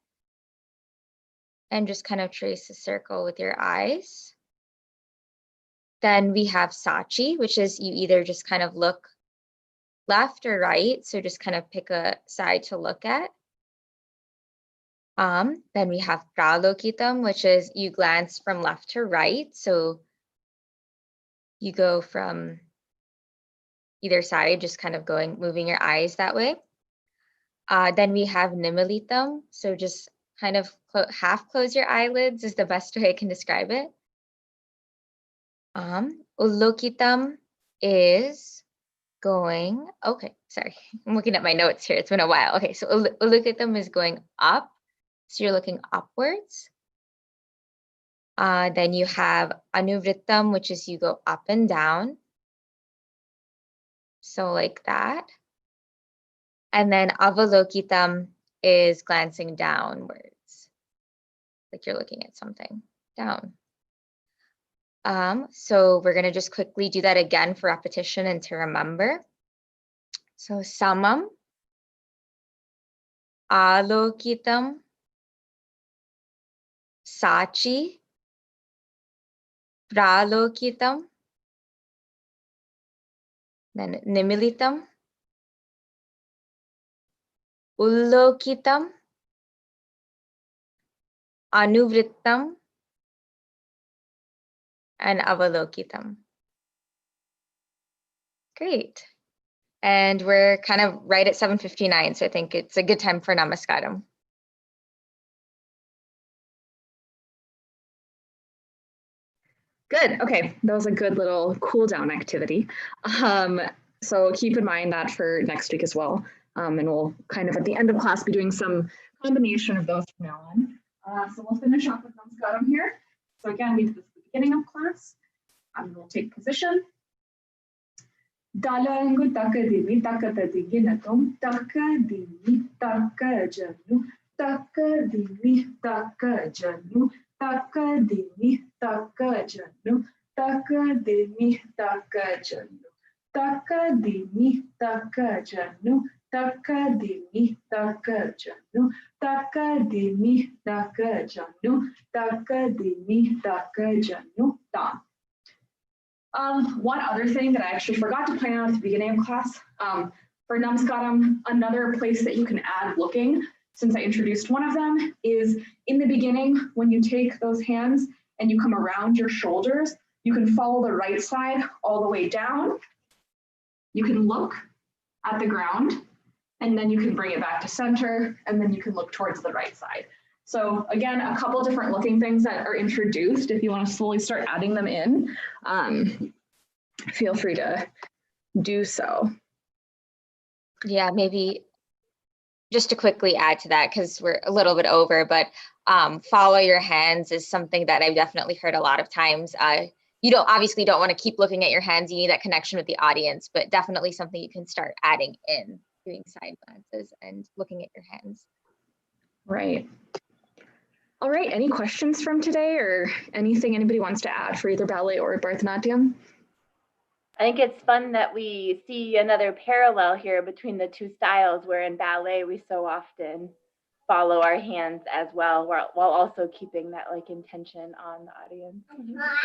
and just kind of trace a circle with your eyes. Then we have sachi, which is you either just kind of look left or right. So just kind of pick a side to look at. Then we have pralokitam, which is you glance from left to right. So you go from either side, just kind of moving your eyes that way. Then we have nimilitam. So just kind of half close your eyelids is the best way I can describe it. Ulokitam is going, okay, sorry. I'm looking at my notes here. It's been a while. Okay, so ulokitam is going up. So you're looking upwards. Then you have anuvritam, which is you go up and down. So like that. And then avalokitam is glancing downwards. Like you're looking at something down. So we're gonna just quickly do that again for repetition and to remember. So samam, alokitam, sachi, pralokitam, then nimilitam, ullokitam, anuvrittam, and avalokitam. Great. And we're kind of right at 7:59, so I think it's a good time for Namaskaram. Good. Okay, that was a good little cool down activity. So keep in mind that for next week as well. And we'll kind of at the end of class be doing some combination of those from now on. So we'll finish off with Namaskaram here. So again, we did this at the beginning of class. We'll take position. Dalangu takadimi takatadinginatum takadimi takajanu takadimi takajanu takadimi takajanu takadimi takajanu takadimi takajanu takadimi takajanu takadimi takajanu takadimi takajanu ta. One other thing that I actually forgot to point out at the beginning of class, for Namaskaram, another place that you can add looking, since I introduced one of them, is in the beginning, when you take those hands and you come around your shoulders, you can follow the right side all the way down. You can look at the ground, and then you can bring it back to center, and then you can look towards the right side. So again, a couple different looking things that are introduced. If you want to slowly start adding them in, feel free to do so. Yeah, maybe just to quickly add to that, because we're a little bit over, but follow your hands is something that I've definitely heard a lot of times. You obviously don't want to keep looking at your hands. You need that connection with the audience, but definitely something you can start adding in, doing side glances and looking at your hands. Right. All right, any questions from today or anything anybody wants to add for either ballet or Bharatanatyam? I think it's fun that we see another parallel here between the two styles, where in ballet we so often follow our hands as well, while also keeping that like intention on the audience.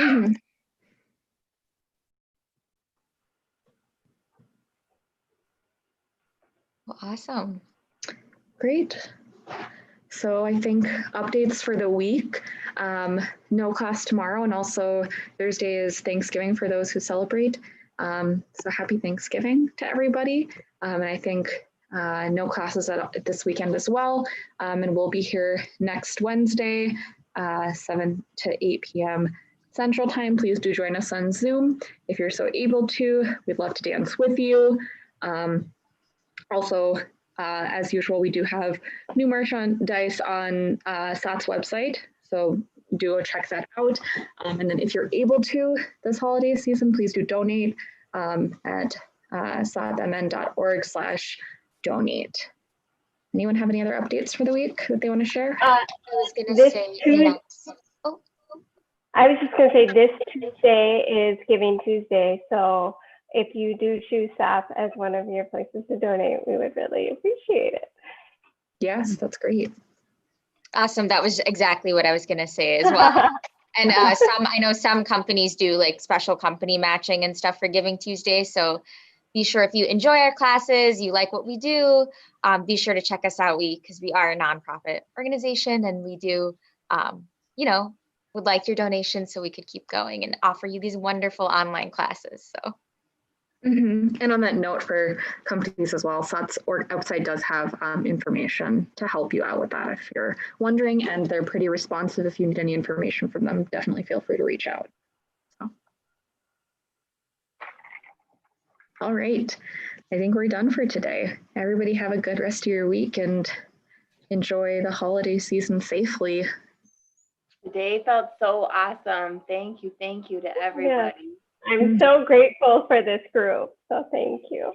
Mhm. Well, awesome. Great. So I think updates for the week, no class tomorrow, and also Thursday is Thanksgiving for those who celebrate. So happy Thanksgiving to everybody. And I think no classes this weekend as well. And we'll be here next Wednesday, 7 to 8 p.m. Central Time. Please do join us on Zoom if you're so able to. We'd love to dance with you. Also, as usual, we do have new merchandise on SAATH's website, so do check that out. And then if you're able to this holiday season, please do donate at saathmn.org/donate. Anyone have any other updates for the week that they want to share? I was gonna This say Tuesday, next. Oh, I was just going to say this Tuesday is Giving Tuesday. So if you do choose SAATH as one of your places to donate, we would really appreciate it. Yes, that's great. awesome. That was exactly what I was gonna say as well. And I know some companies do like special company matching and stuff for Giving Tuesday. So be sure if you enjoy our classes, you like what we do, be sure to check us out. Because we are a nonprofit organization and we do, would like your donation so we could keep going and offer you these wonderful online classes. So. Mm-hmm. And on that note, for companies as well, SAATH's website does have information to help you out with that if you're wondering, and they're pretty responsive. If you need any information from them, definitely feel free to reach out. So. All right, I think we're done for today. Everybody have a good rest of your week and enjoy the holiday season safely. Today felt so awesome. Thank you to everybody. I'm so grateful for this group. So thank you.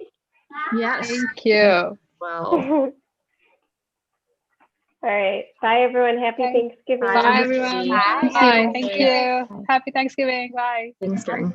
Yes. Thank you. Well. All right. Bye, everyone. Happy Bye. Thanksgiving. Bye, everyone. Bye. Bye. Thank you. Happy Thanksgiving. Bye. Thanksgiving.